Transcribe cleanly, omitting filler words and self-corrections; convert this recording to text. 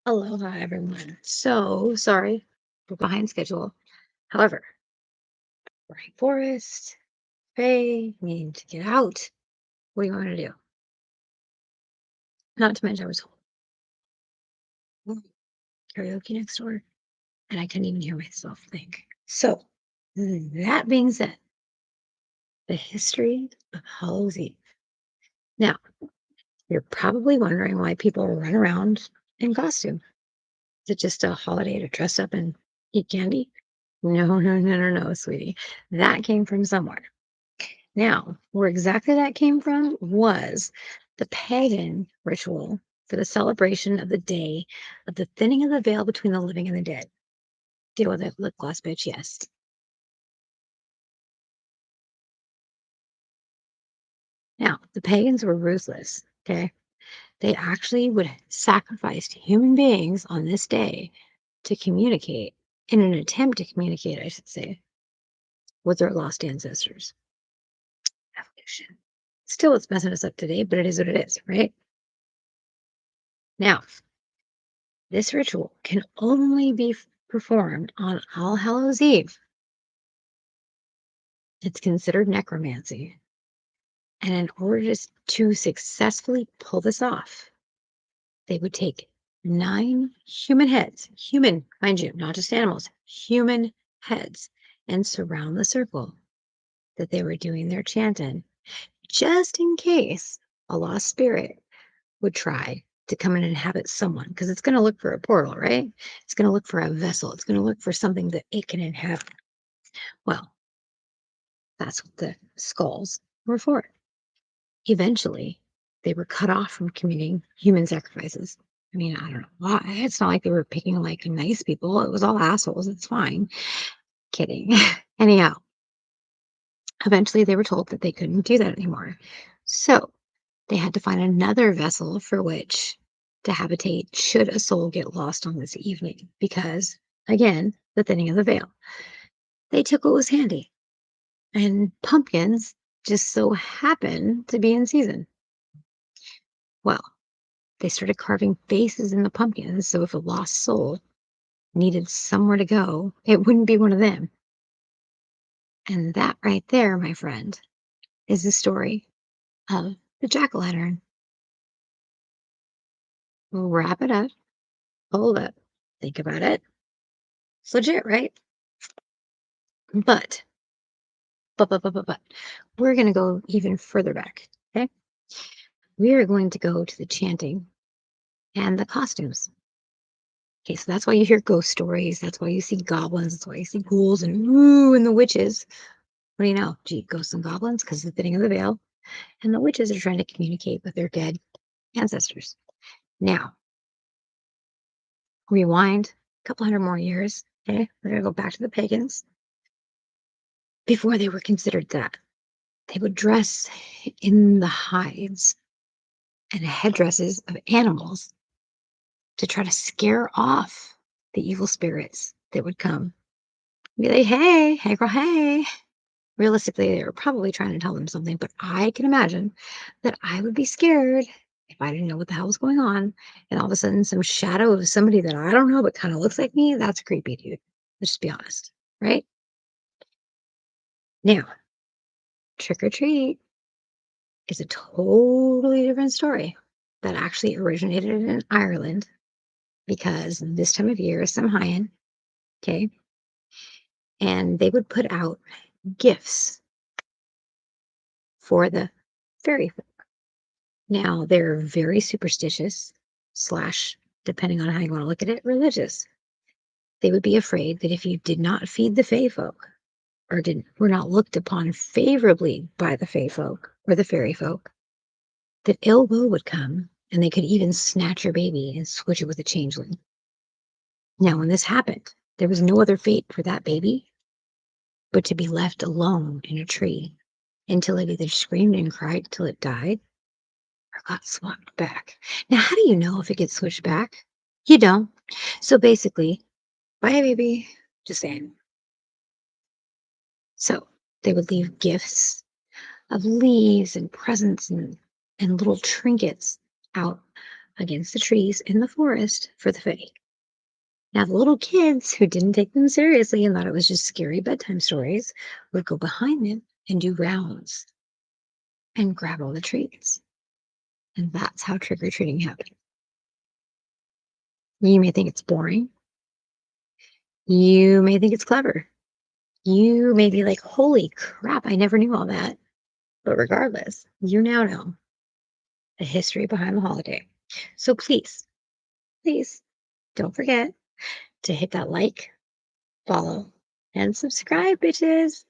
Aloha, everyone. So sorry we're behind schedule. However, right forest, Faye, needing to get out. What do you want me to do? Not to mention, I was karaoke next door, and I couldn't even hear myself think. So, that being said, the history of Hallows Eve. Now, you're probably wondering why people run around in costume. Is it just a holiday to dress up and eat candy? No, no, no, no, no, sweetie. That came from somewhere. Now, where exactly that came from was the pagan ritual for the celebration of the day of the thinning of the veil between the living and the dead. Deal with it, lip gloss bitch, yes. Now, the pagans were ruthless, okay? They actually would sacrifice human beings on this day to communicate, in an attempt to communicate, I should say, with their lost ancestors. Evolution. Still, it's messing us up today, but it is what it is, right? Now, this ritual can only be performed on All Hallows Eve. It's considered necromancy. And in order to successfully pull this off, they would take 9 human heads, human, mind you, not just animals, human heads, and surround the circle that they were doing their chant in, just in case a lost spirit would try to come and inhabit someone, because it's going to look for a portal, right? It's going to look for a vessel. It's going to look for something that it can inhabit. Well, that's what the skulls were for. Eventually, they were cut off from committing human sacrifices. I mean, I don't know why. It's not like they were picking like nice people. It was all assholes. It's fine. Kidding. Anyhow, eventually they were told that they couldn't do that anymore. So they had to find another vessel for which to habitate should a soul get lost on this evening. Because, again, the thinning of the veil. They took what was handy. And pumpkins just so happen to be in season. Well, they started carving faces in the pumpkins, so if a lost soul needed somewhere to go, it wouldn't be one of them. And that right there, my friend, is the story of the jack-o'-lantern. Wrap it up, hold up, think about it. It's legit, right? But, but, we're going to go even further back, okay? We are going to go to the chanting and the costumes. Okay, so that's why you hear ghost stories. That's why you see goblins. That's why you see ghouls and ooh, and the witches. What do you know? Gee, ghosts and goblins, because the thinning of the veil. And the witches are trying to communicate with their dead ancestors. Now, rewind a couple hundred more years. Okay, we're going to go back to the pagans. Before they were considered that, they would dress in the hides and headdresses of animals to try to scare off the evil spirits that would come. Be like, hey, hey, girl, hey. Realistically, they were probably trying to tell them something, but I can imagine that I would be scared if I didn't know what the hell was going on. And all of a sudden, some shadow of somebody that I don't know but kind of looks like me, that's creepy, dude. Let's just be honest, right? Now, trick or treat is a totally different story that actually originated in Ireland because this time of year is Samhain, okay? And they would put out gifts for the fairy. Now, they're very superstitious, slash, depending on how you want to look at it, religious. They would be afraid that if you did not feed the Fae folk, or were not looked upon favorably by the Fae folk or the fairy folk, that ill will would come, and they could even snatch your baby and switch it with a changeling. Now, when this happened, there was no other fate for that baby but to be left alone in a tree until it either screamed and cried till it died or got swapped back. Now, how do you know if it gets switched back? You don't. So basically, bye, baby. Just saying. So they would leave gifts of leaves and presents and little trinkets out against the trees in the forest for the Fae. Now, the little kids who didn't take them seriously and thought it was just scary bedtime stories would go behind them and do rounds and grab all the treats. And that's how trick or treating happened. You may think it's boring. You may think it's clever. You may be like, holy crap, I never knew all that. But regardless, you now know the history behind the holiday. So please don't forget to hit that like, follow, and subscribe, bitches.